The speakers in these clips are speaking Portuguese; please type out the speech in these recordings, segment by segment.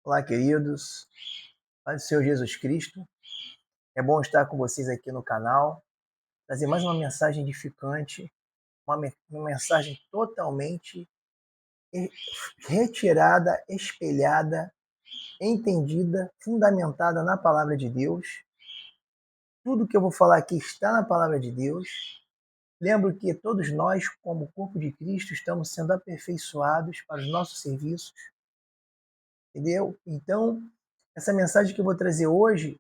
Olá, queridos. Paz do Senhor Jesus Cristo. É bom estar com vocês aqui no canal, trazer mais uma mensagem edificante, uma mensagem totalmente retirada, espelhada, entendida, fundamentada na palavra de Deus. Tudo que eu vou falar aqui está na palavra de Deus. Lembro que todos nós, como corpo de Cristo, estamos sendo aperfeiçoados para os nossos serviços, entendeu? Então, essa mensagem que eu vou trazer hoje,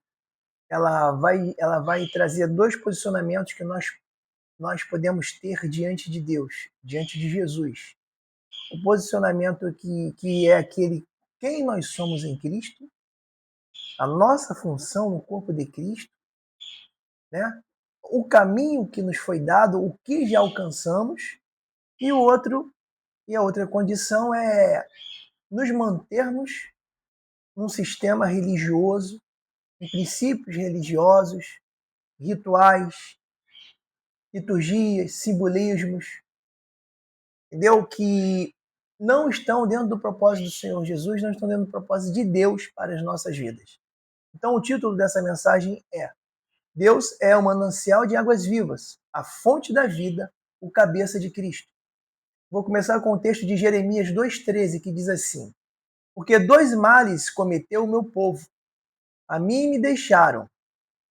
ela vai trazer dois posicionamentos que nós podemos ter diante de Deus, diante de Jesus. O posicionamento que é aquele quem nós somos em Cristo, a nossa função no corpo de Cristo, né? O caminho que nos foi dado, o que já alcançamos, e a outra condição é nos mantermos num sistema religioso, em princípios religiosos, rituais, liturgias, simbolismos, entendeu? Que não estão dentro do propósito do Senhor Jesus, não estão dentro do propósito de Deus para as nossas vidas. Então o título dessa mensagem é: Deus é o manancial de águas vivas, a fonte da vida, o cabeça de Cristo. Vou começar com o texto de Jeremias 2,13, que diz assim: Porque dois males cometeu o meu povo. A mim me deixaram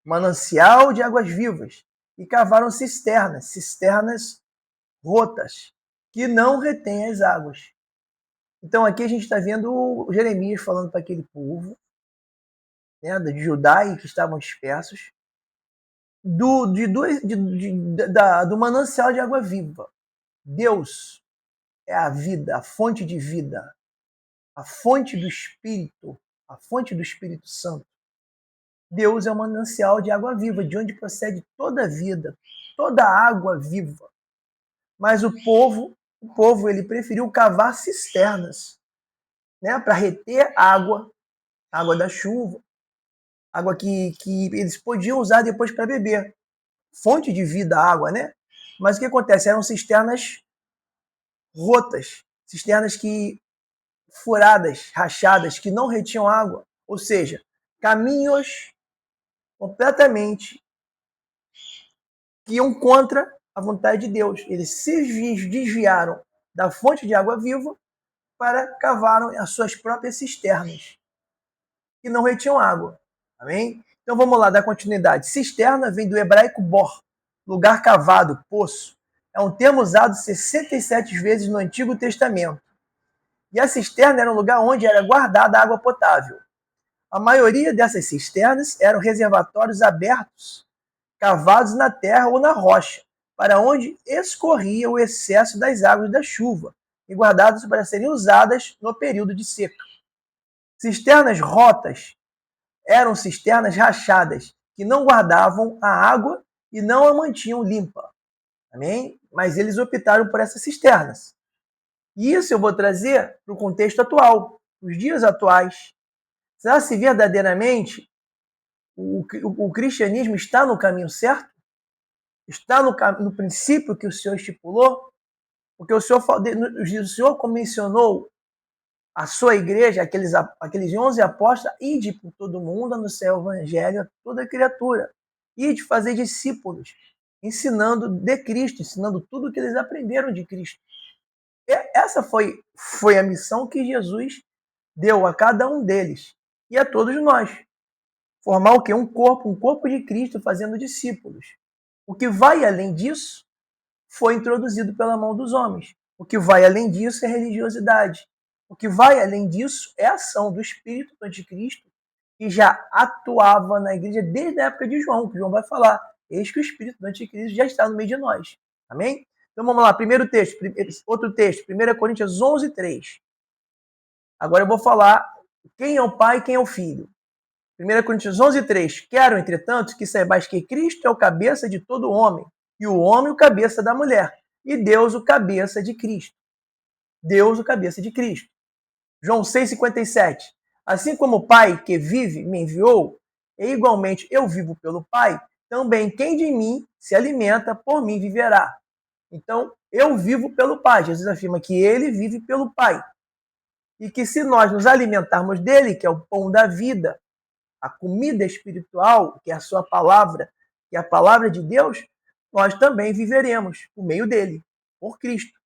manancial de águas vivas e cavaram cisternas rotas, que não retêm as águas. Então aqui a gente está vendo Jeremias falando para aquele povo, né, de Judá e que estavam dispersos, do manancial de água viva. Deus é a vida, a fonte de vida, a fonte do Espírito, a fonte do Espírito Santo. Deus é o manancial de água viva, de onde procede toda a vida, toda a água viva. Mas o povo ele preferiu cavar cisternas, né, para reter água da chuva, água que eles podiam usar depois para beber. Fonte de vida, água, né? Mas o que acontece? Eram cisternas rotas, cisternas que furadas, rachadas, que não retinham água. Ou seja, caminhos completamente que iam contra a vontade de Deus. Eles se desviaram da fonte de água viva para cavar as suas próprias cisternas, que não retinham água. Amém? Então vamos lá, dar continuidade. Cisterna vem do hebraico bor, lugar cavado, poço. É um termo usado 67 vezes no Antigo Testamento. E a cisterna era um lugar onde era guardada a água potável. A maioria dessas cisternas eram reservatórios abertos, cavados na terra ou na rocha, para onde escorria o excesso das águas da chuva e guardadas para serem usadas no período de seca. Cisternas rotas eram cisternas rachadas, que não guardavam a água e não a mantinham limpa. Amém? Mas eles optaram por essas cisternas. E isso eu vou trazer para o contexto atual, os dias atuais. Será se verdadeiramente o cristianismo está no caminho certo? Está no princípio que o Senhor estipulou? Porque o Senhor mencionou a sua igreja, aqueles 11 apóstolos, ide por todo mundo, anunciar o evangelho a toda criatura. Ide fazer discípulos, ensinando de Cristo, ensinando tudo o que eles aprenderam de Cristo. Essa foi a missão que Jesus deu a cada um deles e a todos nós. Formar o quê? Um corpo de Cristo fazendo discípulos. O que vai além disso foi introduzido pela mão dos homens. O que vai além disso é religiosidade. O que vai além disso é a ação do Espírito do Anticristo, que já atuava na igreja desde a época de João, que João vai falar. Eis que o Espírito do Anticristo já está no meio de nós. Amém? Então vamos lá, primeiro texto, outro texto, 1 Coríntios 11, 3. Agora eu vou falar quem é o Pai e quem é o Filho. 1 Coríntios 11, 3. Quero, entretanto, que saibais que Cristo é o cabeça de todo homem, e o homem o cabeça da mulher, e Deus o cabeça de Cristo. Deus o cabeça de Cristo. João 6,57. Assim como o Pai que vive me enviou, e igualmente eu vivo pelo Pai, também quem de mim se alimenta, por mim viverá. Então, eu vivo pelo Pai. Jesus afirma que ele vive pelo Pai. e que se nós nos alimentarmos dele, que é o pão da vida, a comida espiritual, que é a sua palavra, que é a palavra de Deus, nós também viveremos por meio dele, por Cristo.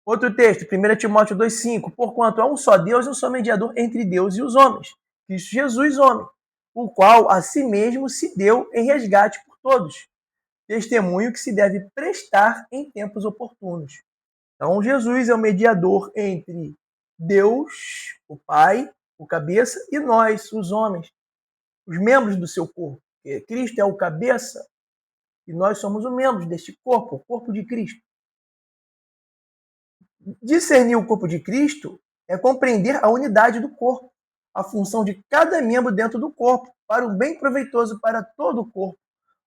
Outro texto, 1 Timóteo 2,5. Porquanto há um só Deus e um só mediador entre Deus e os homens, Cristo Jesus, homem, o qual a si mesmo se deu em resgate por todos. Testemunho que se deve prestar em tempos oportunos. Então, Jesus é o mediador entre Deus, o Pai, o cabeça, e nós, os homens, os membros do seu corpo. Cristo é o cabeça e nós somos os membros deste corpo, o corpo de Cristo. Discernir o corpo de Cristo é compreender a unidade do corpo, a função de cada membro dentro do corpo, para o bem proveitoso para todo o corpo,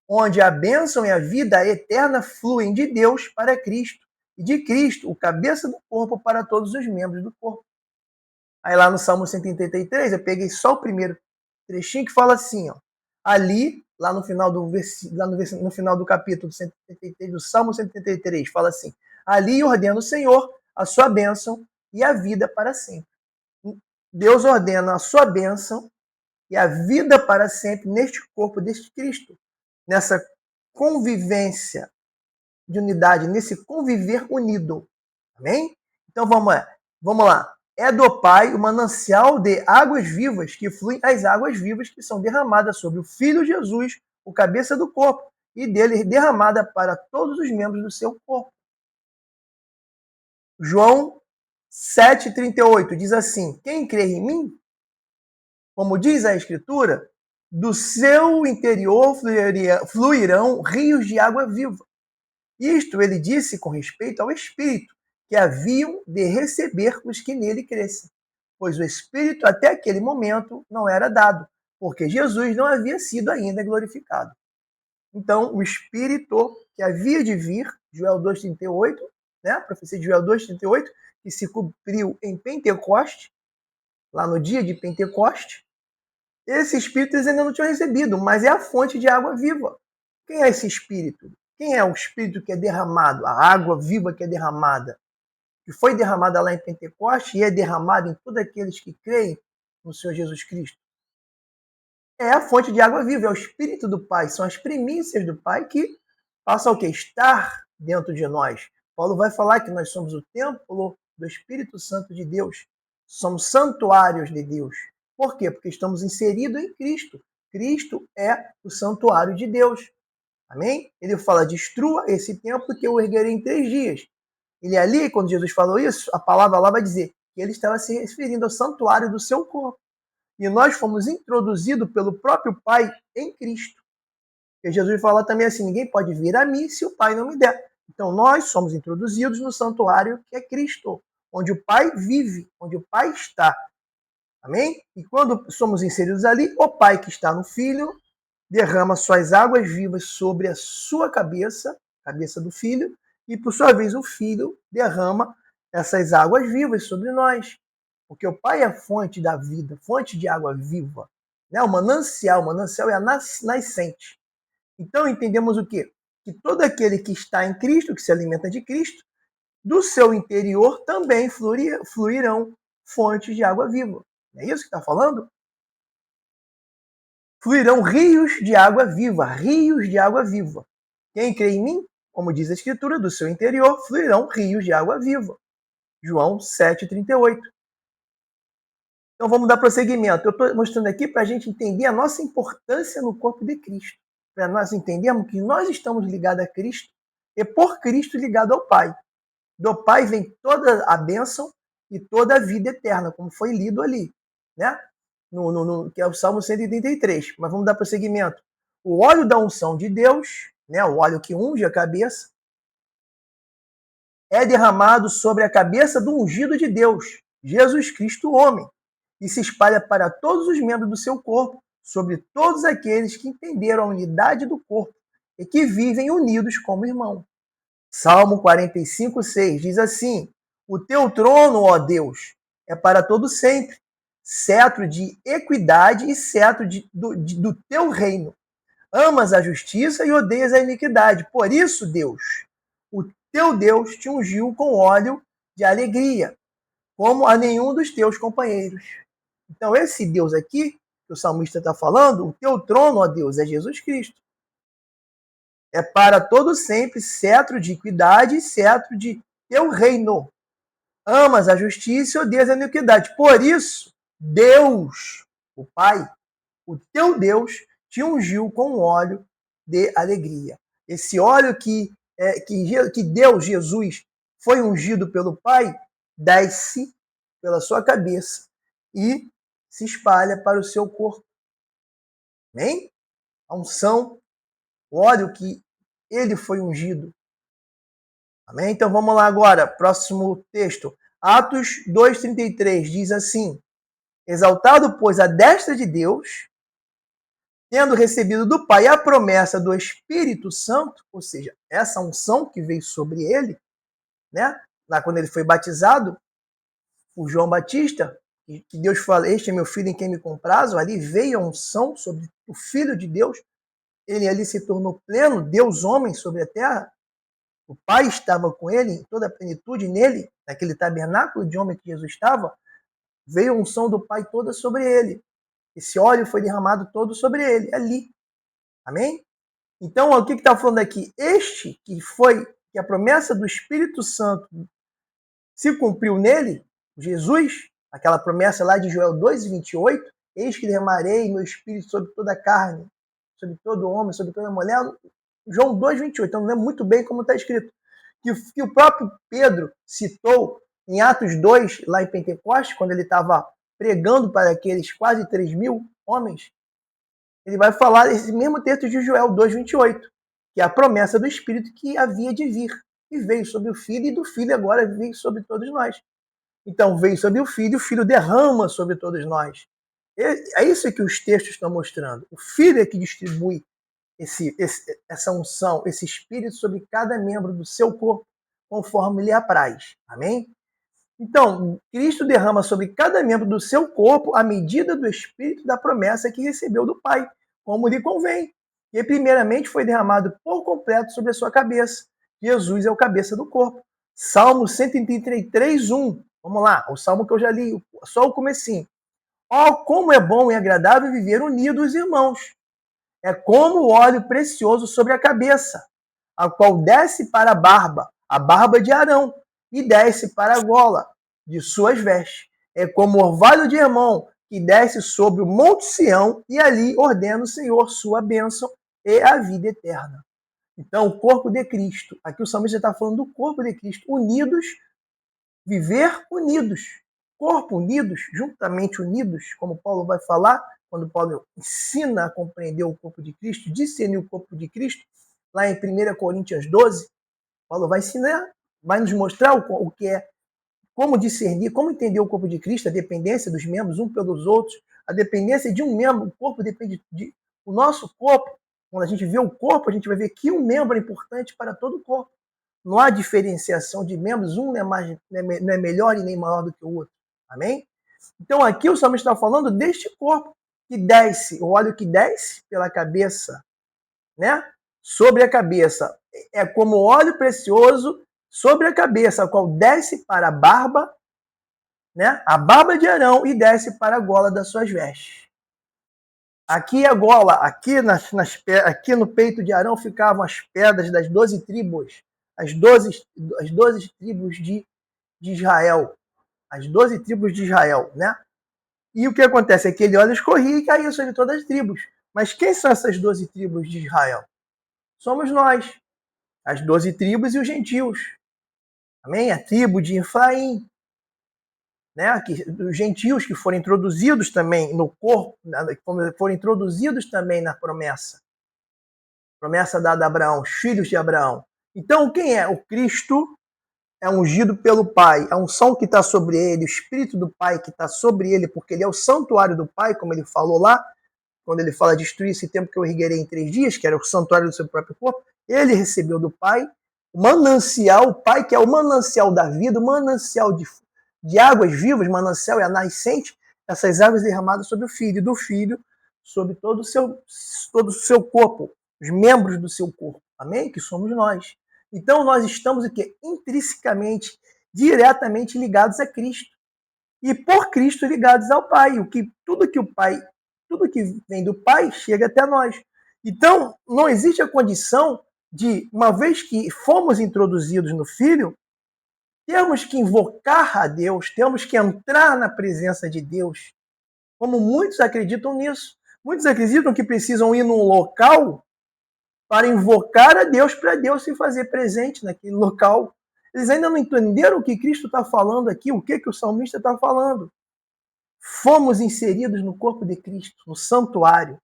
onde a bênção e a vida eterna fluem de Deus para Cristo, e de Cristo, o cabeça do corpo, para todos os membros do corpo. Aí lá no Salmo 133, eu peguei só o primeiro trechinho que fala assim, ó, ali, lá no final no final do capítulo 133, do Salmo 133, fala assim, ali ordena o Senhor a sua bênção e a vida para sempre. Deus ordena a sua bênção e a vida para sempre neste corpo deste Cristo, nessa convivência de unidade, nesse conviver unido. Amém? Então vamos lá. É do Pai o manancial de águas vivas, que fluem as águas vivas que são derramadas sobre o Filho Jesus, o cabeça do corpo, e dele derramada para todos os membros do seu corpo. João 7,38 diz assim, quem crê em mim, como diz a Escritura, do seu interior fluirão rios de água viva. Isto ele disse com respeito ao Espírito, que haviam de receber os que nele crescem, pois o Espírito até aquele momento não era dado, porque Jesus não havia sido ainda glorificado. Então, o Espírito que havia de vir, Joel 2,38, né? A profecia de Joel 2,38, que se cumpriu em Pentecoste, lá no dia de Pentecoste, esse Espírito eles ainda não tinham recebido, mas é a fonte de água viva. Quem é esse Espírito? Quem é o Espírito que é derramado? A água viva que é derramada, que foi derramada lá em Pentecoste e é derramada em todos aqueles que creem no Senhor Jesus Cristo. É a fonte de água viva, é o Espírito do Pai, são as primícias do Pai que passam o quê? Estar dentro de nós. Paulo vai falar que nós somos o templo do Espírito Santo de Deus, somos santuários de Deus. Por quê? Porque estamos inseridos em Cristo. Cristo é o santuário de Deus. Amém? Ele fala, destrua esse templo que eu erguerei em 3 dias. Ele ali, quando Jesus falou isso, a palavra lá vai dizer que ele estava se referindo ao santuário do seu corpo. E nós fomos introduzidos pelo próprio Pai em Cristo. E Jesus fala também assim, ninguém pode vir a mim se o Pai não me der. Então nós somos introduzidos no santuário que é Cristo, onde o Pai vive, onde o Pai está. Amém? E quando somos inseridos ali, o Pai que está no Filho derrama suas águas vivas sobre a sua cabeça, cabeça do Filho, e por sua vez o Filho derrama essas águas vivas sobre nós. Porque o Pai é a fonte da vida, fonte de água viva. Né? O manancial é a nascente. Então entendemos o quê? Que todo aquele que está em Cristo, que se alimenta de Cristo, do seu interior também fluirão fontes de água viva. Não é isso que está falando? Fluirão rios de água viva, rios de água viva. Quem crê em mim, como diz a Escritura, do seu interior fluirão rios de água viva. João 7,38. Então vamos dar prosseguimento. Eu estou mostrando aqui para a gente entender a nossa importância no corpo de Cristo. Para nós entendermos que nós estamos ligados a Cristo e por Cristo ligado ao Pai. Do Pai vem toda a bênção e toda a vida eterna, como foi lido ali, né? Que é o Salmo 133. Mas vamos dar prosseguimento. O óleo da unção de Deus, né? O óleo que unge a cabeça, é derramado sobre a cabeça do ungido de Deus, Jesus Cristo, homem, e se espalha para todos os membros do seu corpo, sobre todos aqueles que entenderam a unidade do corpo e que vivem unidos como irmão. Salmo 45:6 diz assim: o teu trono, ó Deus, é para todo sempre, cetro de equidade e cetro do teu reino. Amas a justiça e odeias a iniquidade. Por isso, Deus, o teu Deus te ungiu com óleo de alegria. como a nenhum dos teus companheiros. Então, esse Deus aqui, que o salmista está falando, o teu trono, ó Deus, é Jesus Cristo. É para todo sempre cetro de equidade e cetro de teu reino. Amas a justiça e odeias a iniquidade. Por isso, Deus, o Pai, o teu Deus, te ungiu com óleo de alegria. Esse óleo que Deus, Jesus, foi ungido pelo Pai, desce pela sua cabeça e se espalha para o seu corpo. Amém? A unção, o óleo que ele foi ungido. Amém? Então vamos lá agora, próximo texto. Atos 2,33 diz assim: exaltado, pois, a destra de Deus, tendo recebido do Pai a promessa do Espírito Santo, ou seja, essa unção que veio sobre ele, né? Lá quando ele foi batizado, o João Batista, que Deus fala, este é meu filho em quem me comprazo, ali veio a unção sobre o Filho de Deus, ele ali se tornou pleno, Deus homem sobre a terra, o Pai estava com ele, em toda a plenitude nele, naquele tabernáculo de homem que Jesus estava, veio a unção do Pai toda sobre ele. Esse óleo foi derramado todo sobre ele, ali. Amém? Então, o que está falando aqui? Este que a promessa do Espírito Santo se cumpriu nele, Jesus, aquela promessa lá de Joel 2,28, eis que derramarei meu Espírito sobre toda a carne, sobre todo homem, sobre toda mulher. João 2,28, então não lembro muito bem como está escrito. Que o próprio Pedro citou em Atos 2, lá em Pentecostes, quando ele estava pregando para aqueles quase 3.000 homens, ele vai falar esse mesmo texto de Joel 2,28, que é a promessa do Espírito que havia de vir, e veio sobre o Filho, e do Filho agora veio sobre todos nós. Então veio sobre o Filho derrama sobre todos nós. É isso que os textos estão mostrando. O Filho é que distribui essa unção, esse Espírito sobre cada membro do seu corpo, conforme lhe apraz. Amém? Então, Cristo derrama sobre cada membro do seu corpo a medida do Espírito da promessa que recebeu do Pai, como lhe convém. E primeiramente foi derramado por completo sobre a sua cabeça. Jesus é o cabeça do corpo. Salmo 133, 1. Vamos lá, o salmo que eu já li, só o comecinho. Oh, como é bom e agradável viver unidos, irmãos. É como o óleo precioso sobre a cabeça, a qual desce para a barba de Arão, e desce para a gola de suas vestes. É como o orvalho de Hermon, que desce sobre o monte Sião, e ali ordena o Senhor sua bênção e a vida eterna. Então, o corpo de Cristo, aqui o salmista está falando do corpo de Cristo, unidos, viver unidos, corpo unidos, juntamente unidos, como Paulo vai falar, quando Paulo ensina a compreender o corpo de Cristo, discernir o corpo de Cristo, lá em 1 Coríntios 12, Paulo vai ensinar, vai nos mostrar o que é, como discernir, como entender o corpo de Cristo, a dependência dos membros um pelos outros, a dependência de um membro, o corpo depende o nosso corpo, quando a gente vê o corpo, a gente vai ver que um membro é importante para todo o corpo. Não há diferenciação de membros, um não é melhor e nem maior do que o outro. Amém? Então aqui o salmista está falando deste corpo que desce, o óleo que desce pela cabeça, né? Sobre a cabeça. É como óleo precioso sobre a cabeça, a qual desce para a barba, né? A barba de Arão, e desce para a gola das suas vestes. Aqui a gola, aqui no peito de Arão ficavam as pedras das 12 tribos, as 12 tribos de Israel, as 12 tribos de Israel, né? E o que acontece? Aquele óleo escorria e caía sobre todas as tribos. Mas quem são essas 12 tribos de Israel? Somos nós, as 12 tribos e os gentios. Amém? A tribo de Efraim, né? Os gentios que foram introduzidos também no corpo, foram introduzidos também na promessa. Promessa dada a Abraão, os filhos de Abraão. Então, quem é? O Cristo é ungido pelo Pai, a unção que está sobre ele, o Espírito do Pai que está sobre ele, porque ele é o santuário do Pai, como ele falou lá, quando ele fala destruir esse templo que eu erguerei em 3 dias, que era o santuário do seu próprio corpo, ele recebeu do Pai o manancial, o Pai que é o manancial da vida, o manancial de águas vivas, manancial é a nascente, essas águas derramadas sobre o Filho, e do Filho sobre todo o seu corpo, os membros do seu corpo, amém? Que somos nós. Então nós estamos aqui intrinsecamente, diretamente ligados a Cristo. e por Cristo ligados ao Pai. Tudo que vem do Pai chega até nós. Então, não existe a condição de, uma vez que fomos introduzidos no Filho, temos que invocar a Deus, temos que entrar na presença de Deus. Como muitos acreditam nisso. Muitos acreditam que precisam ir num local para invocar a Deus, para Deus se fazer presente naquele local. Eles ainda não entenderam o que Cristo está falando aqui, o que o salmista está falando. Fomos inseridos no corpo de Cristo, no santuário.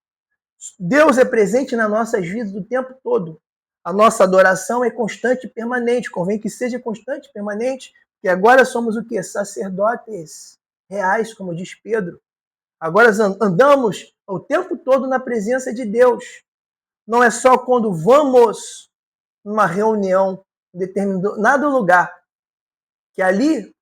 Deus é presente nas nossas vidas o tempo todo. A nossa adoração é constante e permanente. Convém que seja constante e permanente, porque agora somos o quê? Sacerdotes reais, como diz Pedro. Agora andamos o tempo todo na presença de Deus. Não é só quando vamos numa reunião em determinado lugar, que ali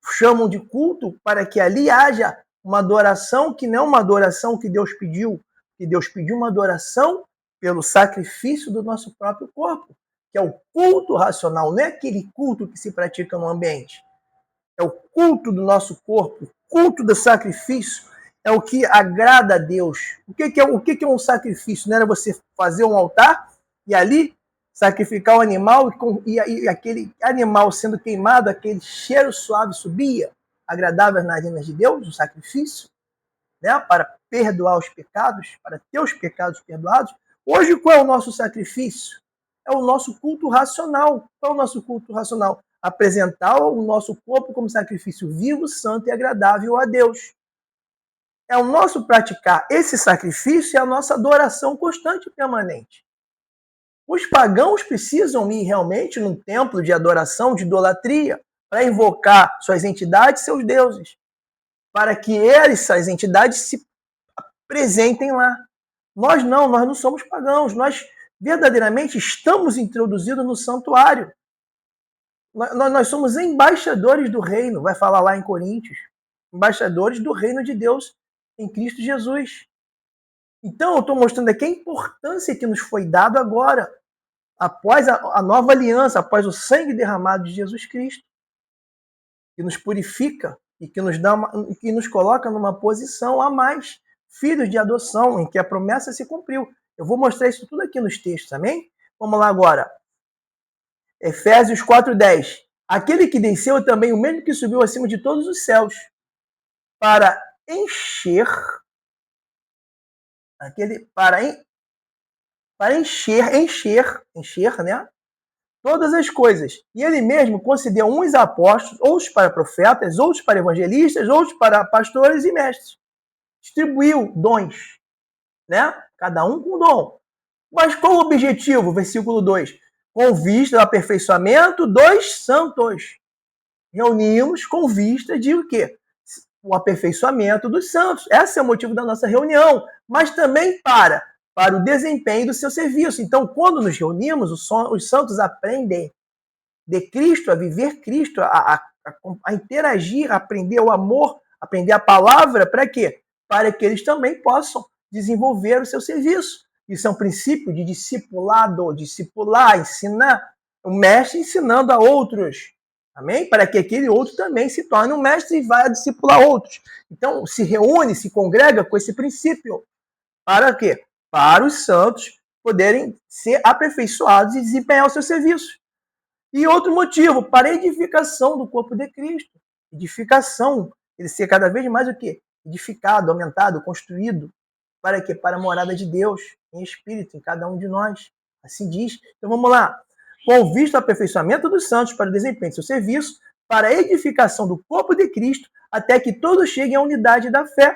chamam de culto, para que ali haja uma adoração que não é uma adoração que Deus pediu, que Deus pediu uma adoração pelo sacrifício do nosso próprio corpo, que é o culto racional, não é aquele culto que se pratica no ambiente. É o culto do nosso corpo, o culto do sacrifício, é o que agrada a Deus. O que é um sacrifício? Não era você fazer um altar e ali sacrificar o animal e aquele animal sendo queimado, aquele cheiro suave subia, agradável às narinas de Deus, o sacrifício, né? Para perdoar os pecados, para ter os pecados perdoados. Hoje, qual é o nosso sacrifício? É o nosso culto racional. Qual é o nosso culto racional? Apresentar o nosso corpo como sacrifício vivo, santo e agradável a Deus. É o nosso praticar esse sacrifício e a nossa adoração constante e permanente. Os pagãos precisam ir realmente num templo de adoração, de idolatria, para invocar suas entidades, seus deuses, para que essas entidades se apresentem lá. Nós não somos pagãos, nós verdadeiramente estamos introduzidos no santuário. Nós somos embaixadores do reino, vai falar lá em Coríntios, embaixadores do reino de Deus em Cristo Jesus. Então, eu estou mostrando aqui a importância que nos foi dado agora, após a nova aliança, após o sangue derramado de Jesus Cristo, que nos purifica e que nos coloca numa posição a mais, filhos de adoção, em que a promessa se cumpriu. Eu vou mostrar isso tudo aqui nos textos, amém? Vamos lá agora. Efésios 4:10. Aquele que desceu é também o mesmo que subiu acima de todos os céus, para encher, né? Todas as coisas. E ele mesmo concedeu uns apóstolos, outros para profetas, outros para evangelistas, outros para pastores e mestres. Distribuiu dons, né? Cada um com dom. Mas qual o objetivo? Versículo 2. Com vista ao aperfeiçoamento dos santos. Reunimos com vista de o quê? O aperfeiçoamento dos santos. Esse é o motivo da nossa reunião. Mas também para o desempenho do seu serviço. Então, quando nos reunimos, os santos aprendem de Cristo, a viver Cristo, a interagir, a aprender o amor, aprender a palavra, para quê? Para que eles também possam desenvolver o seu serviço. Isso é um princípio de discipulado, discipular, ensinar, o mestre ensinando a outros. Amém? Para que aquele outro também se torne um mestre e vá discipular outros. Então, se reúne, se congrega com esse princípio. Para quê? Para os santos poderem ser aperfeiçoados e desempenhar o seu serviço. E outro motivo, para a edificação do corpo de Cristo. Edificação, ele ser cada vez mais o quê? Edificado, aumentado, construído. Para quê? Para a morada de Deus, em espírito, em cada um de nós. Assim diz. Então vamos lá. Com vista ao aperfeiçoamento dos santos para o desempenho do seu serviço, para a edificação do corpo de Cristo, até que todos cheguem à unidade da fé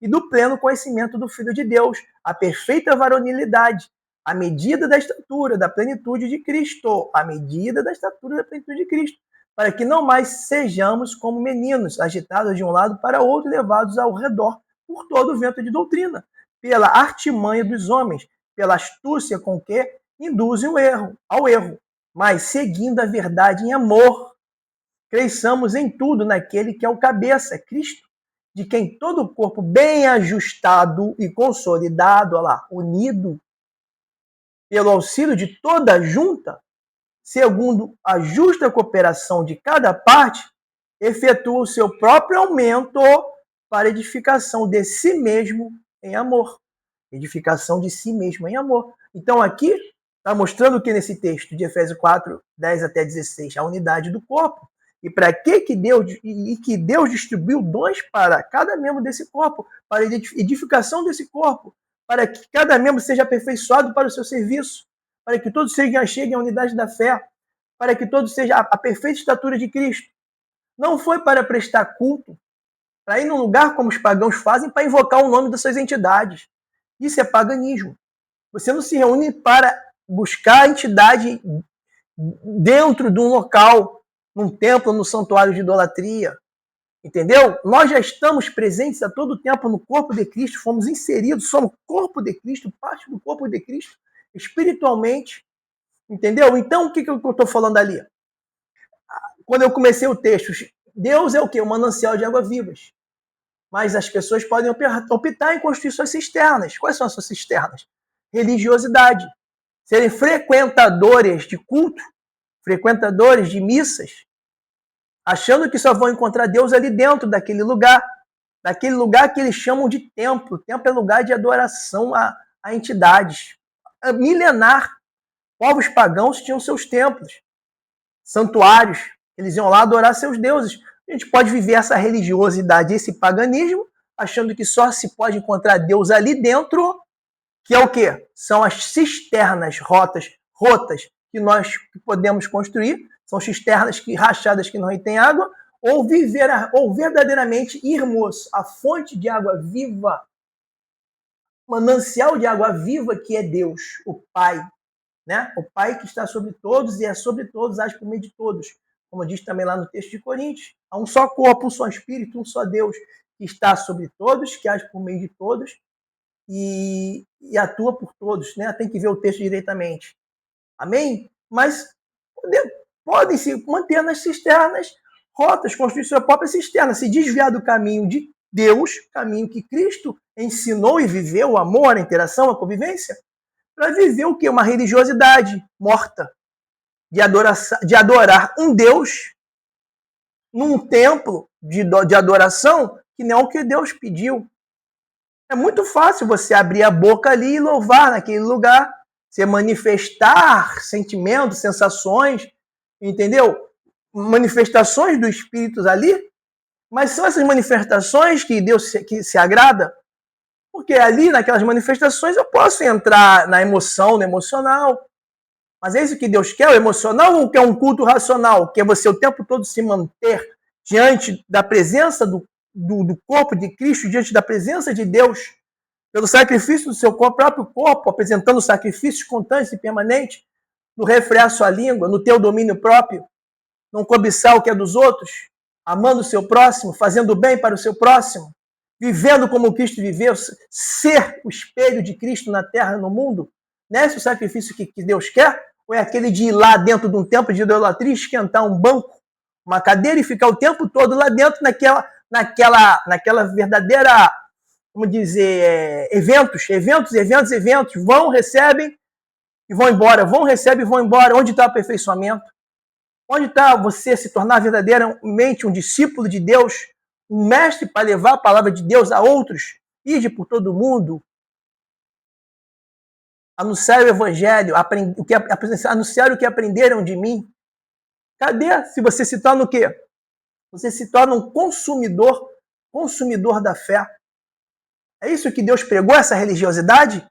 e do pleno conhecimento do Filho de Deus, a perfeita varonilidade, à medida da estatura, da plenitude de Cristo, à medida da estatura da plenitude de Cristo, para que não mais sejamos como meninos, agitados de um lado para outro, levados ao redor por todo o vento de doutrina, pela artimanha dos homens, pela astúcia com que induzem ao erro, mas seguindo a verdade em amor, cresçamos em tudo naquele que é o cabeça, Cristo, de quem todo o corpo bem ajustado e consolidado, olha lá, unido, pelo auxílio de toda a junta, segundo a justa cooperação de cada parte, efetua o seu próprio aumento para edificação de si mesmo em amor. Edificação de si mesmo em amor. Então aqui está mostrando que nesse texto de Efésios 4, 10 até 16, a unidade do corpo. E para que Deus distribuiu dons para cada membro desse corpo, para a edificação desse corpo, para que cada membro seja aperfeiçoado para o seu serviço, para que todos cheguem à unidade da fé, para que todos sejam a perfeita estatura de Cristo. Não foi para prestar culto, para ir num lugar como os pagãos fazem, para invocar o nome das suas entidades. Isso é paganismo. Você não se reúne para buscar a entidade dentro de um local, num templo, no santuário de idolatria. Entendeu? Nós já estamos presentes a todo tempo no corpo de Cristo, fomos inseridos, somos corpo de Cristo, parte do corpo de Cristo, espiritualmente. Entendeu? Então, o que eu estou falando ali? Quando eu comecei o texto, Deus é o quê? Um manancial de águas vivas. Mas as pessoas podem optar em construir suas cisternas. Quais são as suas cisternas? Religiosidade. Serem frequentadores de culto, frequentadores de missas, achando que só vão encontrar Deus ali dentro daquele lugar que eles chamam de templo. O templo é lugar de adoração a entidades. Milenar. Povos pagãos tinham seus templos, santuários. Eles iam lá adorar seus deuses. A gente pode viver essa religiosidade, esse paganismo, achando que só se pode encontrar Deus ali dentro, que é o quê? São as cisternas rotas que nós podemos construir, são cisternas rachadas que não retêm água, ou verdadeiramente irmos à fonte de água viva, manancial de água viva que é Deus, o Pai, né? O Pai que está sobre todos e é sobre todos, age por meio de todos. Como diz também lá no texto de Coríntios, há um só corpo, um só Espírito, um só Deus, que está sobre todos, que age por meio de todos e atua por todos, né? Tem que ver o texto diretamente. Amém? Mas podem se manter nas cisternas rotas, construir sua própria cisterna, se desviar do caminho de Deus, caminho que Cristo ensinou e viveu, o amor, a interação, a convivência, para viver o quê? Uma religiosidade morta, de adorar um Deus num templo de adoração que não é o que Deus pediu. É muito fácil você abrir a boca ali e louvar naquele lugar, você manifestar sentimentos, sensações, entendeu? Manifestações do Espírito ali, mas são essas manifestações que Deus se agrada, porque ali naquelas manifestações eu posso entrar na emoção, no emocional, mas é isso que Deus quer, o emocional, ou quer um culto racional, que é você o tempo todo se manter diante da presença do corpo de Cristo, diante da presença de Deus, pelo sacrifício do seu próprio corpo, apresentando sacrifícios constantes e permanentes, no refrear sua língua, no teu domínio próprio, não cobiçar o que é dos outros, amando o seu próximo, fazendo bem para o seu próximo, vivendo como Cristo viveu, ser o espelho de Cristo na terra e no mundo. Não é esse o sacrifício que Deus quer? Ou é aquele de ir lá dentro de um templo de idolatria, esquentar um banco, uma cadeira e ficar o tempo todo lá dentro naquela verdadeira, vamos dizer, eventos, vão, recebem e vão embora, vão, recebem e vão embora. Onde está o aperfeiçoamento? Onde está você se tornar verdadeiramente um discípulo de Deus, um mestre para levar a palavra de Deus a outros? Ide por todo mundo, anunciar o evangelho, anunciar o que aprenderam de mim. Cadê? Se você se torna o quê? Você se torna um consumidor da fé. É isso que Deus pregou, essa religiosidade?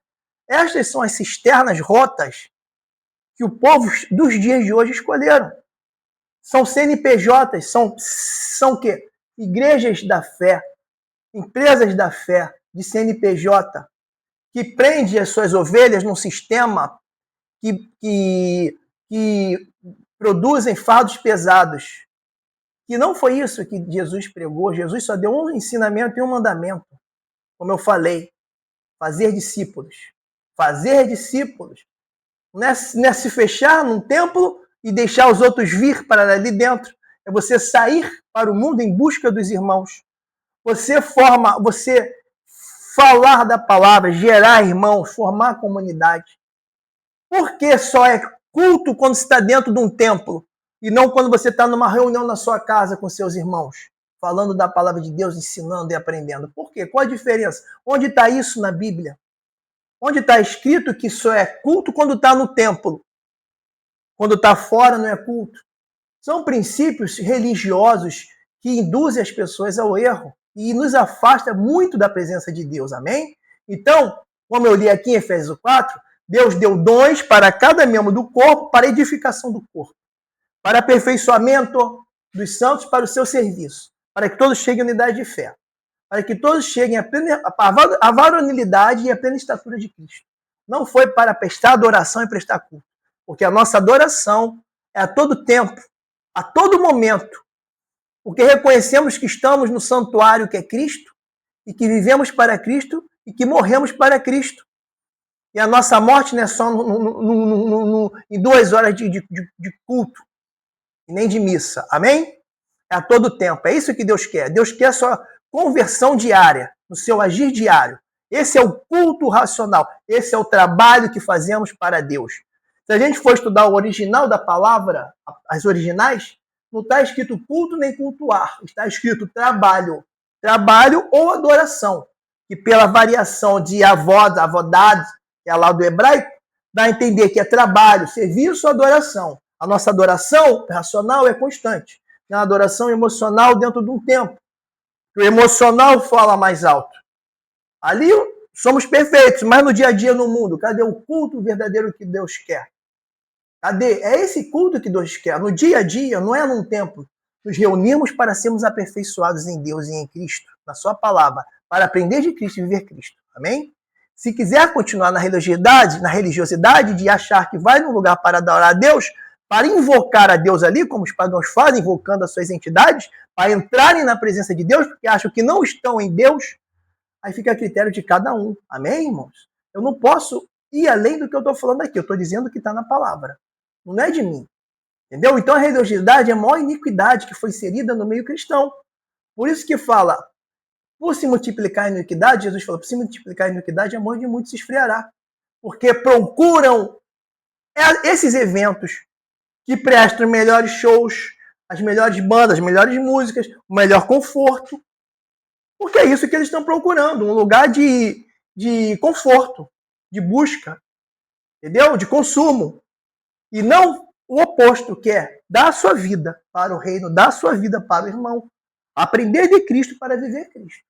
Estas são as cisternas rotas que o povo dos dias de hoje escolheram. São CNPJs, são o quê? Igrejas da fé, empresas da fé, de CNPJ, que prende as suas ovelhas num sistema que produzem fardos pesados. Que não foi isso que Jesus pregou. Jesus só deu um ensinamento e um mandamento. Como eu falei, fazer discípulos. Fazer discípulos. Não é se fechar num templo e deixar os outros vir para ali dentro. É você sair para o mundo em busca dos irmãos. Você falar da palavra, gerar irmãos, formar comunidade. Por que só é culto quando se está dentro de um templo? E não quando você está numa reunião na sua casa com seus irmãos, falando da palavra de Deus, ensinando e aprendendo. Por quê? Qual a diferença? Onde está isso na Bíblia? Onde está escrito que isso é culto quando está no templo? Quando está fora não é culto? São princípios religiosos que induzem as pessoas ao erro e nos afasta muito da presença de Deus. Amém? Então, como eu li aqui em Efésios 4, Deus deu dons para cada membro do corpo para edificação do corpo, para aperfeiçoamento dos santos para o seu serviço, para que todos cheguem à unidade de fé, para que todos cheguem à varonilidade e à plena estatura de Cristo. Não foi para prestar adoração e prestar culto, porque a nossa adoração é a todo tempo, a todo momento, porque reconhecemos que estamos no santuário que é Cristo, e que vivemos para Cristo, e que morremos para Cristo. E a nossa morte não é só em 2 horas de culto, e nem de missa. Amém? É a todo tempo. É isso que Deus quer. Deus quer a sua conversão diária, no seu agir diário. Esse é o culto racional. Esse é o trabalho que fazemos para Deus. Se a gente for estudar o original da palavra, as originais, não está escrito culto nem cultuar. Está escrito trabalho. Trabalho ou adoração. Que pela variação de avodad, que é lá do hebraico, dá a entender que é trabalho, serviço ou adoração. A nossa adoração racional é constante. É uma adoração emocional dentro de um tempo. O emocional fala mais alto. Ali somos perfeitos, mas no dia a dia no mundo, cadê o culto verdadeiro que Deus quer? Cadê? É esse culto que Deus quer. No dia a dia, não é num templo. Nos reunimos para sermos aperfeiçoados em Deus e em Cristo, na sua palavra, para aprender de Cristo e viver Cristo. Amém? Se quiser continuar na religiosidade de achar que vai num lugar para adorar a Deus, para invocar a Deus ali, como os pagãos fazem, invocando as suas entidades, para entrarem na presença de Deus, porque acham que não estão em Deus, aí fica a critério de cada um. Amém, irmãos? Eu não posso ir além do que eu estou falando aqui. Eu estou dizendo que está na palavra. Não é de mim. Entendeu? Então a religiosidade é a maior iniquidade que foi inserida no meio cristão. Por isso que fala, por se multiplicar a iniquidade, Jesus falou, por se multiplicar a iniquidade, a amor de muitos se esfriará. Porque procuram esses eventos que prestam melhores shows, as melhores bandas, as melhores músicas, o melhor conforto. Porque é isso que eles estão procurando, um lugar de conforto, de busca, entendeu? De consumo. E não o oposto, que é dar a sua vida para o reino, dar a sua vida para o irmão. Aprender de Cristo para viver Cristo.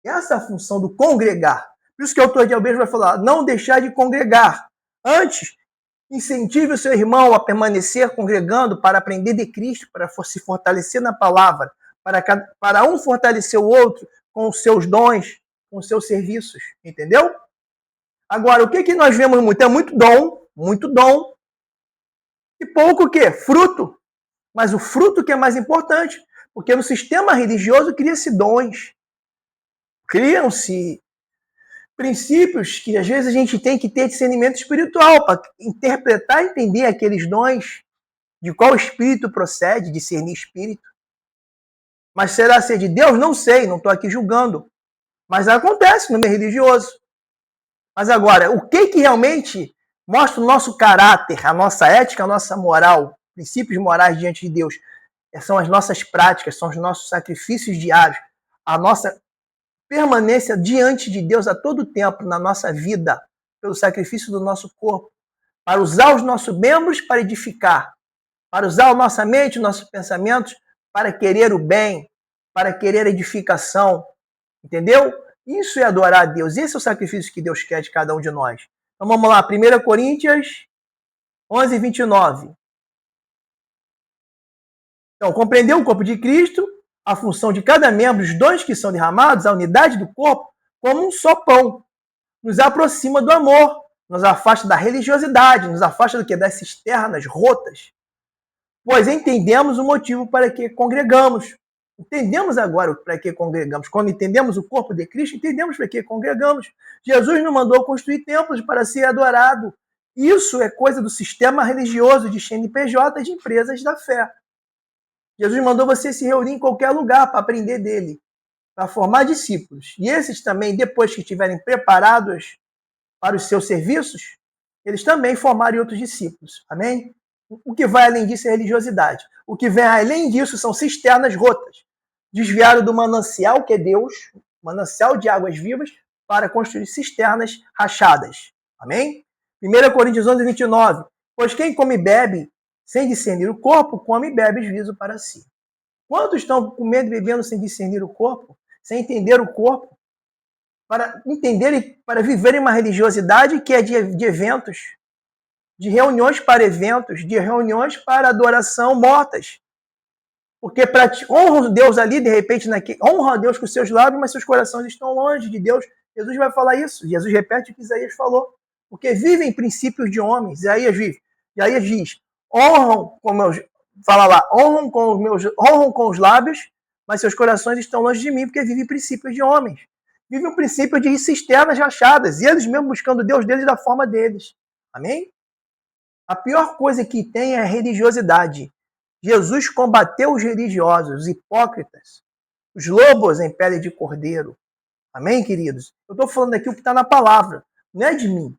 Essa é a função do congregar. Por isso que o autor de Hebreus vai falar, não deixar de congregar. Antes, incentive o seu irmão a permanecer congregando para aprender de Cristo, para se fortalecer na palavra, para um fortalecer o outro com os seus dons, com os seus serviços. Entendeu? Agora, o que nós vemos muito? É muito dom, e pouco o quê? Fruto. Mas o fruto que é mais importante, porque no sistema religioso cria-se dons, criam-se princípios que às vezes a gente tem que ter discernimento espiritual para interpretar e entender aqueles dons, de qual espírito procede, discernir espírito. Mas será ser de Deus? Não sei, não estou aqui julgando. Mas acontece no meio religioso. Mas agora, o que realmente mostra o nosso caráter, a nossa ética, a nossa moral, princípios morais diante de Deus? São as nossas práticas, são os nossos sacrifícios diários, a nossa permanência diante de Deus a todo tempo na nossa vida, pelo sacrifício do nosso corpo, para usar os nossos membros para edificar, para usar a nossa mente, os nossos pensamentos para querer o bem, para querer a edificação, entendeu? Isso é adorar a Deus, esse é o sacrifício que Deus quer de cada um de nós. Então vamos lá, 1 Coríntios 11, 29. Então, compreender o corpo de Cristo, a função de cada membro, os dons que são derramados, a unidade do corpo, como um só pão. Nos aproxima do amor, nos afasta da religiosidade, nos afasta do que? Das cisternas rotas. Pois entendemos o motivo para que congregamos. Entendemos agora para que congregamos. Quando entendemos o corpo de Cristo, entendemos para que congregamos. Jesus nos mandou construir templos para ser adorado. Isso é coisa do sistema religioso de CNPJ, de empresas da fé. Jesus mandou você se reunir em qualquer lugar para aprender dele, para formar discípulos. E esses também, depois que estiverem preparados para os seus serviços, eles também formarem outros discípulos. Amém? O que vai além disso é religiosidade. O que vem além disso são cisternas rotas. Desviaram do manancial, que é Deus, manancial de águas vivas, para construir cisternas rachadas. Amém? 1 Coríntios 11, 29. Pois quem come e bebe, sem discernir o corpo, come e bebe juízo para si. Quantos estão comendo e bebendo sem discernir o corpo? Sem entender o corpo? Para entenderem, para viverem uma religiosidade que é de eventos, de reuniões para eventos, de reuniões para adoração mortas. Porque honra Deus ali, de repente, honra a Deus com seus lábios, mas seus corações estão longe de Deus. Jesus vai falar isso. Jesus repete o que Isaías falou. Porque vivem princípios de homens. Isaías diz, honram com os lábios, mas seus corações estão longe de mim, porque vivem princípios de homens. Vivem um princípio de cisternas rachadas, e eles mesmos buscando Deus deles da forma deles. Amém? A pior coisa que tem é a religiosidade. Jesus combateu os religiosos, os hipócritas, os lobos em pele de cordeiro. Amém, queridos? Eu estou falando aqui o que está na palavra, não é de mim.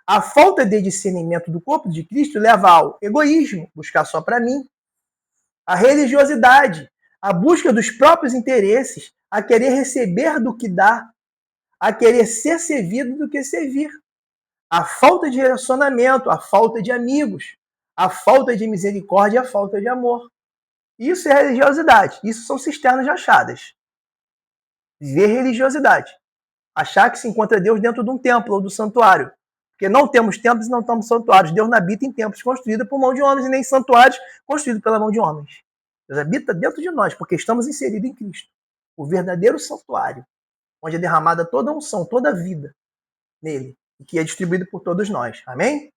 A falta de discernimento do corpo de Cristo leva ao egoísmo, buscar só para mim, a religiosidade, a busca dos próprios interesses, a querer receber do que dá, a querer ser servido do que servir. A falta de relacionamento, a falta de amigos, a falta de misericórdia e a falta de amor. Isso é religiosidade. Isso são cisternas rachadas. Viver religiosidade. Achar que se encontra Deus dentro de um templo ou do santuário. Porque não temos templos e não temos santuários. Deus não habita em templos construídos por mão de homens e nem santuários construídos pela mão de homens. Deus habita dentro de nós, porque estamos inseridos em Cristo. O verdadeiro santuário, onde é derramada toda a unção, toda a vida nele, e que é distribuído por todos nós. Amém?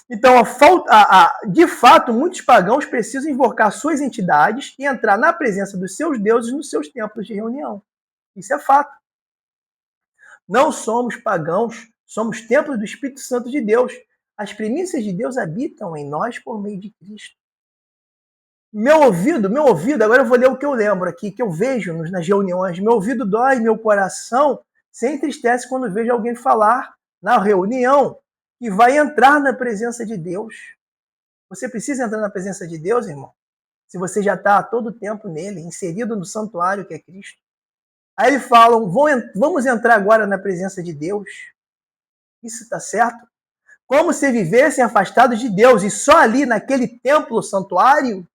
Então, de fato, muitos pagãos precisam invocar suas entidades e entrar na presença dos seus deuses nos seus templos de reunião. Isso é fato. Não somos pagãos, somos templos do Espírito Santo de Deus. As primícias de Deus habitam em nós por meio de Cristo. Meu ouvido, agora eu vou ler o que eu lembro aqui, que eu vejo nas reuniões. Meu ouvido dói, meu coração se entristece quando vejo alguém falar na reunião que vai entrar na presença de Deus. Você precisa entrar na presença de Deus, irmão? Se você já está a todo tempo nele, inserido no santuário que é Cristo. Aí eles falam, vamos entrar agora na presença de Deus. Isso está certo? Como se vivessem afastados de Deus e só ali naquele templo, santuário,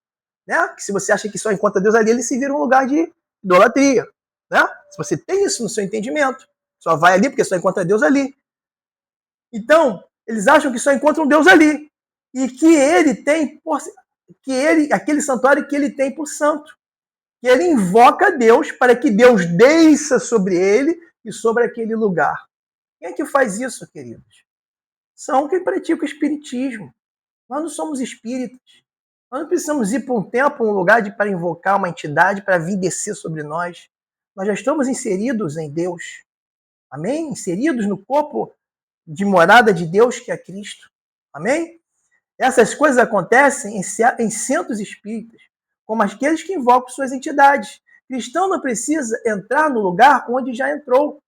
né? Que se você acha que só encontra Deus ali, ele se vira um lugar de idolatria. Né? Se você tem isso no seu entendimento, só vai ali porque só encontra Deus ali. Então, eles acham que só encontram Deus ali. E que ele tem, aquele santuário que ele tem por santo. Que ele invoca Deus para que Deus desça sobre ele e sobre aquele lugar. Quem é que faz isso, queridos? São quem pratica o espiritismo. Nós não somos espíritas. Nós não precisamos ir para um templo, um lugar para invocar uma entidade para vir descer sobre nós. Nós já estamos inseridos em Deus. Amém? Inseridos no corpo de morada de Deus, que é Cristo. Amém? Essas coisas acontecem em centros espíritas, como aqueles que invocam suas entidades. Cristão não precisa entrar no lugar onde já entrou,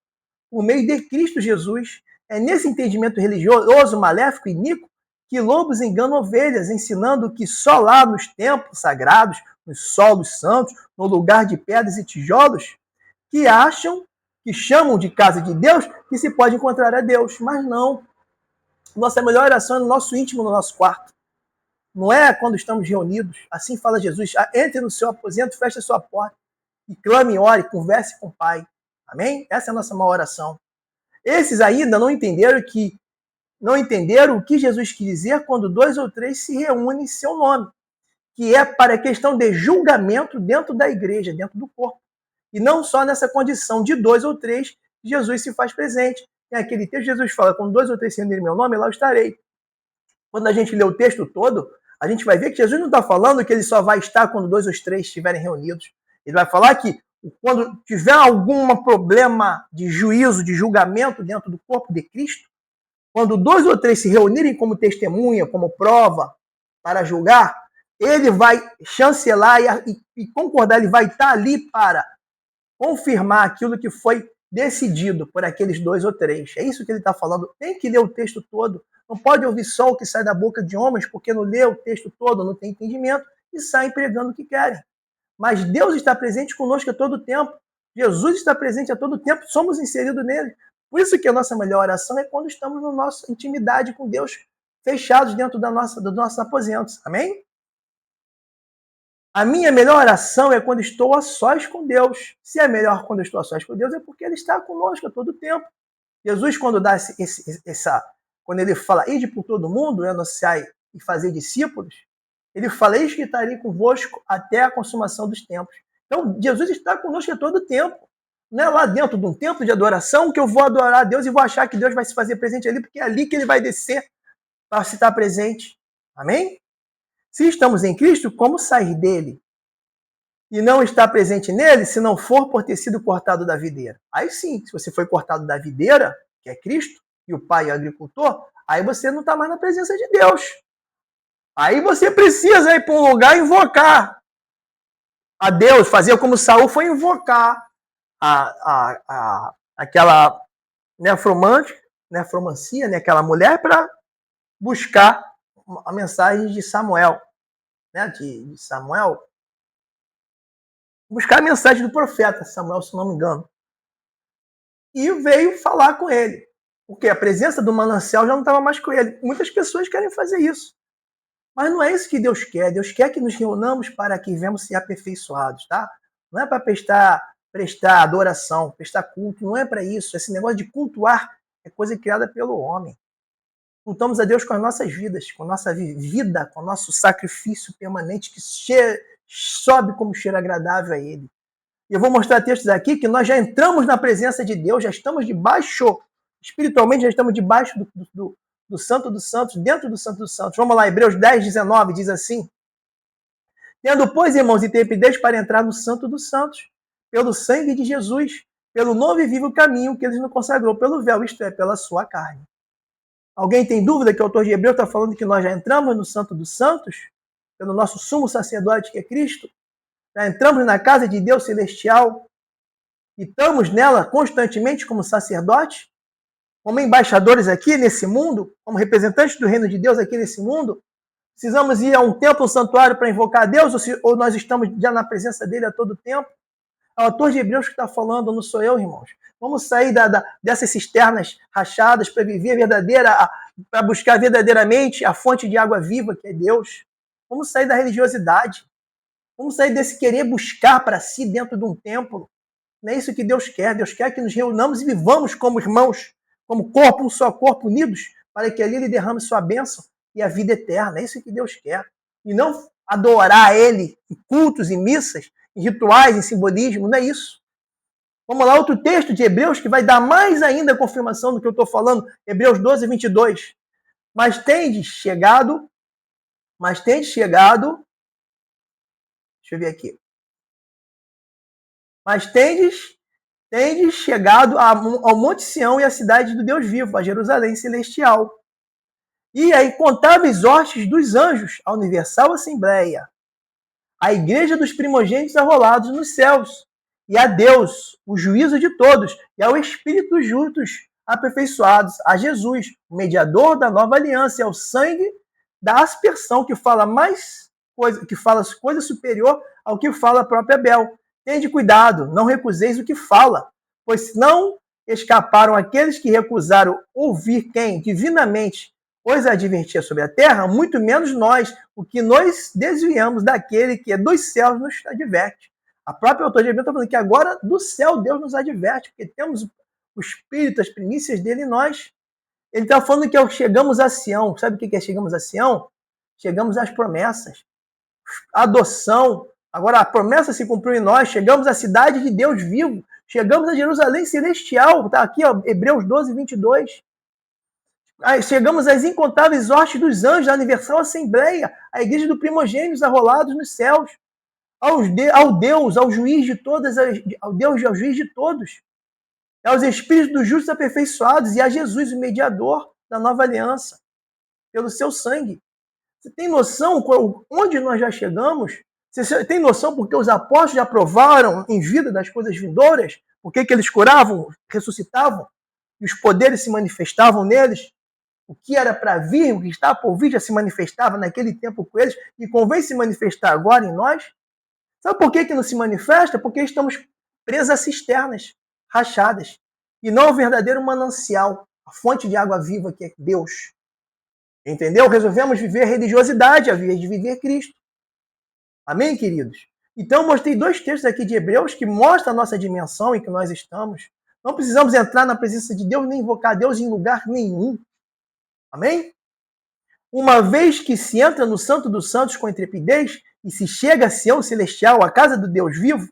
por meio de Cristo Jesus. É nesse entendimento religioso, maléfico e iníquo que lobos enganam ovelhas, ensinando que só lá nos templos sagrados, nos solos santos, no lugar de pedras e tijolos, que chamam de casa de Deus, que se pode encontrar a Deus. Mas não. Nossa melhor oração é no nosso íntimo, no nosso quarto. Não é quando estamos reunidos. Assim fala Jesus. Entre no seu aposento, feche a sua porta e clame, ore, converse com o Pai. Amém? Essa é a nossa maior oração. Esses ainda não entenderam o que Jesus quis dizer quando 2 ou 3 se reúnem em seu nome, que é para a questão de julgamento dentro da igreja, dentro do corpo. E não só nessa condição de 2 ou 3, Jesus se faz presente. Tem aquele texto, Jesus fala, quando 2 ou 3 se reunirem em meu nome, lá eu estarei. Quando a gente lê o texto todo, a gente vai ver que Jesus não está falando que ele só vai estar quando 2 ou 3 estiverem reunidos. Ele vai falar que quando tiver algum problema de juízo, de julgamento dentro do corpo de Cristo, quando 2 ou 3 se reunirem como testemunha, como prova, para julgar, ele vai chancelar e concordar, ele vai estar ali para confirmar aquilo que foi decidido por aqueles 2 ou 3. É isso que ele está falando. Tem que ler o texto todo. Não pode ouvir só o que sai da boca de homens, porque não lê o texto todo, não tem entendimento, e saem pregando o que querem. Mas Deus está presente conosco a todo tempo. Jesus está presente a todo tempo, somos inseridos nele. Por isso que a nossa melhor oração é quando estamos na nossa intimidade com Deus, fechados dentro dos nossos aposentos. Amém? A minha melhor oração é quando estou a sós com Deus. Se é melhor quando eu estou a sós com Deus, é porque Ele está conosco a todo tempo. Jesus, quando dá quando ele fala, ide por todo mundo, anunciar e fazer discípulos, ele fala, eis que estarei convosco até a consumação dos tempos. Então, Jesus está conosco a todo tempo. Não é lá dentro de um templo de adoração que eu vou adorar a Deus e vou achar que Deus vai se fazer presente ali, porque é ali que ele vai descer para se estar presente. Amém? Se estamos em Cristo, como sair dele? E não estar presente nele, se não for por ter sido cortado da videira. Aí sim, se você foi cortado da videira, que é Cristo, e o Pai é o agricultor, aí você não está mais na presença de Deus. Aí você precisa ir para um lugar e invocar a Deus, fazer como Saul foi invocar aquela nefromancia, né, aquela mulher, para buscar a mensagem de Samuel, né, de Samuel, buscar a mensagem do profeta Samuel, se não me engano, e veio falar com ele, porque a presença do manancial já não estava mais com ele. Muitas pessoas querem fazer isso, mas não é isso que Deus quer. Deus quer que nos reunamos para que venhamos ser aperfeiçoados, tá? Não é para prestar adoração, prestar culto, não é para isso. Esse negócio de cultuar é coisa criada pelo homem. Cultamos a Deus com as nossas vidas, com a nossa vida, com o nosso sacrifício permanente que sobe como cheiro agradável a Ele. E eu vou mostrar textos aqui que nós já entramos na presença de Deus, já estamos debaixo, espiritualmente já estamos debaixo do Santo dos Santos, dentro do Santo dos Santos. Vamos lá, Hebreus 10, 19, diz assim: tendo, pois, irmãos, intrepidez para entrar no Santo dos Santos, pelo sangue de Jesus, pelo novo e vivo caminho que Ele nos consagrou pelo véu, isto é, pela sua carne. Alguém tem dúvida que o autor de Hebreus está falando que nós já entramos no Santo dos Santos, pelo nosso sumo sacerdote que é Cristo? Já entramos na casa de Deus celestial e estamos nela constantemente como sacerdotes, como embaixadores aqui nesse mundo, como representantes do reino de Deus aqui nesse mundo? Precisamos ir a um templo, um santuário para invocar a Deus, ou nós estamos já na presença dele a todo tempo? É o autor de Hebreus que está falando, não sou eu, irmãos. Vamos sair dessas cisternas rachadas para viver verdadeira, para buscar verdadeiramente a fonte de água viva, que é Deus. Vamos sair da religiosidade. Vamos sair desse querer buscar para si dentro de um templo. Não é isso que Deus quer. Deus quer que nos reunamos e vivamos como irmãos, como corpo, um só corpo, unidos, para que ali Ele derrame sua bênção e a vida eterna. É isso que Deus quer. E não adorar a Ele em cultos e missas, em rituais, em simbolismo. Não é isso. Vamos lá, outro texto de Hebreus que vai dar mais ainda confirmação do que eu estou falando. Hebreus 12, 22. Mas tendes chegado. Deixa eu ver aqui. Mas tendes chegado ao Monte Sião e à cidade do Deus vivo, a Jerusalém celestial. E a incontáveis hostes dos anjos, a universal assembleia, a igreja dos primogênitos arrolados nos céus, e a Deus, o juízo de todos, e ao Espírito dos justos aperfeiçoados, a Jesus, o mediador da nova aliança, e ao sangue da aspersão, que fala coisa superior ao que fala a própria Abel. Tende cuidado, não recuseis o que fala, pois não escaparam aqueles que recusaram ouvir quem divinamente os advertia sobre a terra, muito menos nós, o que nós desviamos daquele que é dos céus nos adverte. A própria autor de Hebreus está falando que agora do céu Deus nos adverte, porque temos o Espírito, as primícias dele em nós. Ele está falando que chegamos a Sião. Sabe o que é chegamos a Sião? Chegamos às promessas. Adoção. Agora a promessa se cumpriu em nós. Chegamos à cidade de Deus vivo. Chegamos a Jerusalém celestial. Está aqui, ó, Hebreus 12, 22. Chegamos às incontáveis hostes dos anjos, a universal assembleia, a igreja do primogênitos arrolados nos céus, ao Deus, ao juiz de todas, ao Deus e ao juiz de todos, aos espíritos dos justos aperfeiçoados e a Jesus, o mediador da nova aliança, pelo seu sangue. Você tem noção onde nós já chegamos? Você tem noção porque os apóstolos já provaram em vida das coisas vindouras? Por que eles curavam, ressuscitavam? E os poderes se manifestavam neles? O que era para vir, o que estava por vir, já se manifestava naquele tempo com eles e convém se manifestar agora em nós? Sabe por que não se manifesta? Porque estamos presos a cisternas rachadas e não ao verdadeiro manancial, a fonte de água viva que é Deus. Entendeu? Resolvemos viver religiosidade ao invés de viver Cristo. Amém, queridos? Então, eu mostrei 2 textos aqui de Hebreus que mostram a nossa dimensão em que nós estamos. Não precisamos entrar na presença de Deus nem invocar Deus em lugar nenhum. Amém? Uma vez que se entra no Santo dos Santos com intrepidez e se chega a Sião Celestial, a casa do Deus vivo,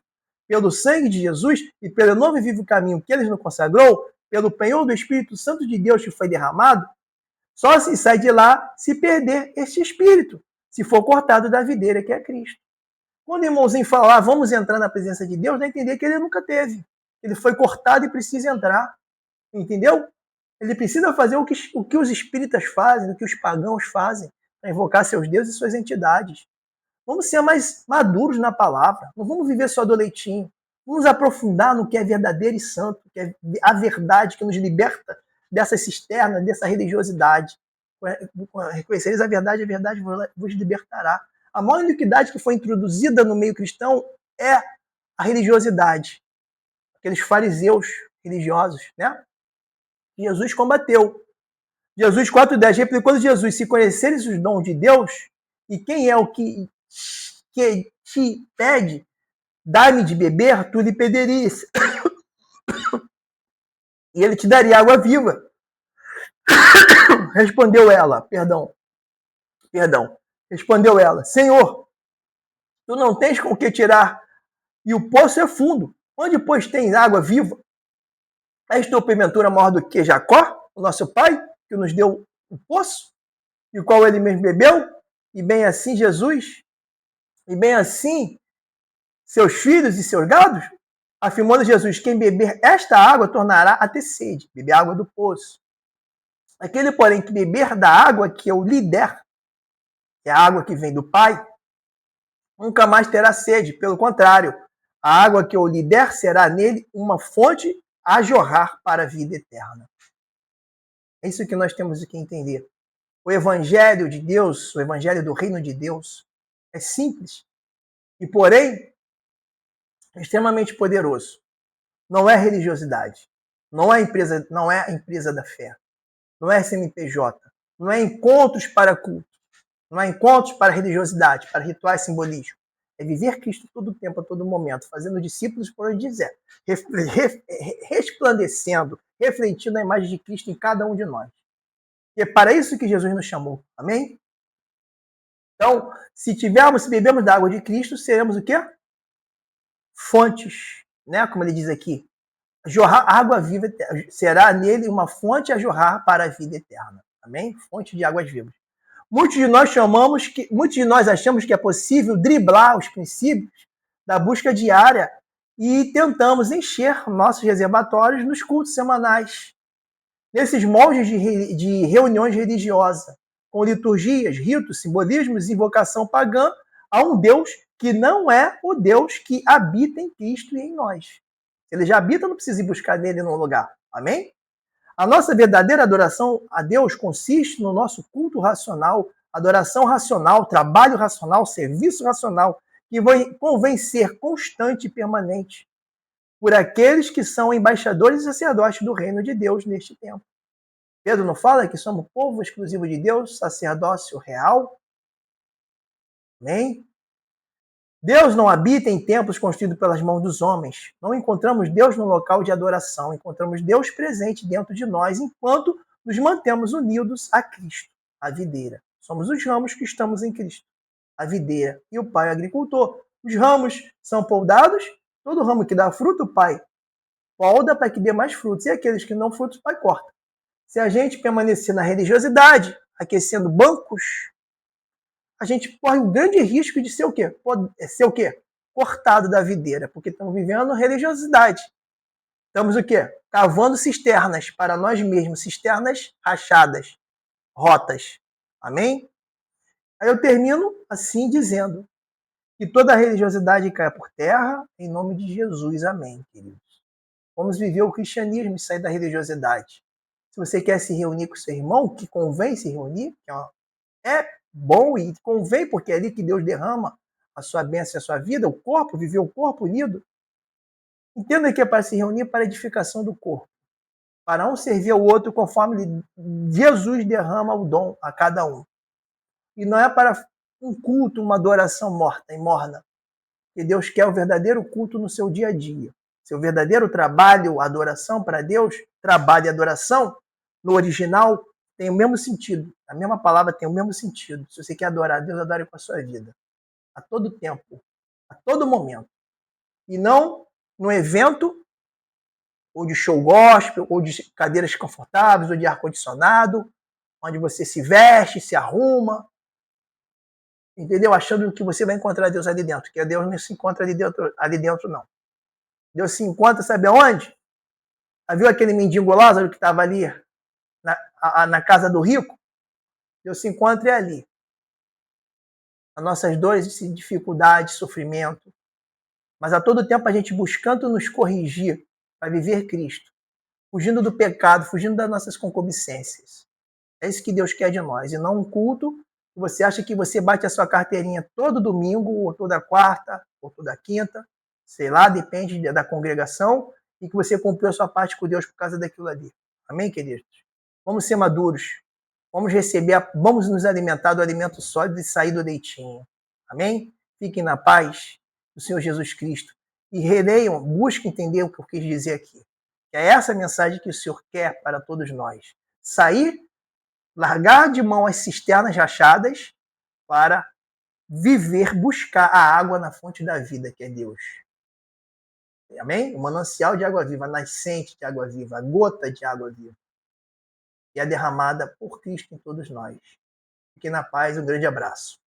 pelo sangue de Jesus e pelo novo e vivo caminho que ele nos consagrou, pelo penhor do Espírito Santo de Deus que foi derramado, só se sai de lá se perder este Espírito, se for cortado da videira que é Cristo. Quando o irmãozinho falar, vamos entrar na presença de Deus, dá a entender que ele nunca teve. Ele foi cortado e precisa entrar. Entendeu? Ele precisa fazer o que os espíritas fazem, o que os pagãos fazem, para invocar seus deuses e suas entidades. Vamos ser mais maduros na palavra. Não vamos viver só do leitinho. Vamos aprofundar no que é verdadeiro e santo, que é a verdade que nos liberta dessa cisterna, dessa religiosidade. Reconhecereis a verdade vos libertará. A maior iniquidade que foi introduzida no meio cristão é a religiosidade. Aqueles fariseus religiosos, né? Jesus combateu. Jesus 4,10 replicou a Jesus: se conheceres os dons de Deus, e quem é o que te pede, dá-me de beber, tu lhe pedirias. E ele te daria água viva. Respondeu ela, perdão. Respondeu ela: Senhor, tu não tens com o que tirar, e o poço é fundo. Onde, pois, tens água viva? És tua porventura maior do que Jacó, o nosso pai, que nos deu o poço, e o qual ele mesmo bebeu? E bem assim Jesus, e bem assim seus filhos e seus gados? Afirmando Jesus: quem beber esta água tornará a ter sede, beber água do poço. Aquele, porém, que beber da água que eu lhe der, que é a água que vem do Pai, nunca mais terá sede. Pelo contrário, a água que eu lhe der será nele uma fonte a jorrar para a vida eterna. É isso que nós temos que entender. O Evangelho de Deus, o Evangelho do Reino de Deus, é simples e, porém, extremamente poderoso. Não é religiosidade, não é a empresa da fé, não é CNPJ, não é encontros para culto, não é encontros para religiosidade, para rituais simbolismo. É viver Cristo todo o tempo, a todo momento, fazendo discípulos por onde dizer, resplandecendo, refletindo a imagem de Cristo em cada um de nós. E é para isso que Jesus nos chamou. Amém? Então, se bebemos da água de Cristo, seremos o quê? Fontes, né? Como ele diz aqui. Jorrar água viva, será nele uma fonte a jorrar para a vida eterna. Amém? Fonte de águas vivas. Muitos de nós achamos que é possível driblar os princípios da busca diária e tentamos encher nossos reservatórios nos cultos semanais, nesses moldes de reuniões religiosas, com liturgias, ritos, simbolismos e invocação pagã a um Deus que não é o Deus que habita em Cristo e em nós. Ele já habita, não precisa ir buscar nele num lugar. Amém? A nossa verdadeira adoração a Deus consiste no nosso culto racional, adoração racional, trabalho racional, serviço racional, que convém ser constante e permanente por aqueles que são embaixadores e sacerdotes do reino de Deus neste tempo. Pedro não fala que somos povo exclusivo de Deus, sacerdócio real? Amém? Deus não habita em templos construídos pelas mãos dos homens. Não encontramos Deus no local de adoração. Encontramos Deus presente dentro de nós enquanto nos mantemos unidos a Cristo, a videira. Somos os ramos que estamos em Cristo, a videira. E o Pai é o agricultor. Os ramos são podados. Todo ramo que dá fruto, o Pai poda para que dê mais frutos. E aqueles que não frutos, o Pai corta. Se a gente permanecer na religiosidade, aquecendo bancos, a gente corre um grande risco de ser o quê? Ser o quê? Cortado da videira, porque estamos vivendo religiosidade. Estamos o quê? Cavando cisternas para nós mesmos, cisternas rachadas, rotas. Amém? Aí eu termino assim dizendo Que toda religiosidade caia por terra, em nome de Jesus. Amém, queridos. Vamos viver o cristianismo e sair da religiosidade. Se você quer se reunir com seu irmão, que convém se reunir, é bom e convém, porque é ali que Deus derrama a sua bênção e a sua vida, o corpo, viver o corpo unido. Entenda que é para se reunir para a edificação do corpo, para um servir ao outro conforme Jesus derrama o dom a cada um. E não é para um culto, uma adoração morta e morna, que Deus quer o verdadeiro culto no seu dia a dia. Seu verdadeiro trabalho, adoração para Deus, trabalho e adoração, no original, tem o mesmo sentido. A mesma palavra tem o mesmo sentido. Se você quer adorar a Deus, adore com a sua vida. A todo tempo, a todo momento. E não no evento, ou de show gospel, ou de cadeiras confortáveis, ou de ar-condicionado, onde você se veste, se arruma, entendeu? Achando que você vai encontrar Deus ali dentro, que Deus não se encontra ali dentro não. Deus se encontra, sabe aonde? Viu aquele mendigo Lázaro que estava ali na casa do rico? Deus se encontra ali. As nossas dores, dificuldades, sofrimento. Mas a todo tempo a gente buscando nos corrigir para viver Cristo. Fugindo do pecado, fugindo das nossas concupiscências. É isso que Deus quer de nós. E não um culto que você acha que você bate a sua carteirinha todo domingo, ou toda quarta, ou toda quinta. Sei lá, depende da congregação. E que você cumpriu a sua parte com Deus por causa daquilo ali. Amém, queridos? Vamos ser maduros. Vamos nos alimentar do alimento sólido e sair do leitinho. Amém? Fiquem na paz do Senhor Jesus Cristo. E releiam, busquem entender o que eu quis dizer aqui. É essa a mensagem que o Senhor quer para todos nós. Sair, largar de mão as cisternas rachadas para viver, buscar a água na fonte da vida, que é Deus. Amém? O manancial de água viva, a nascente de água viva, a gota de água viva. E é derramada por Cristo em todos nós. Fiquem na paz, um grande abraço.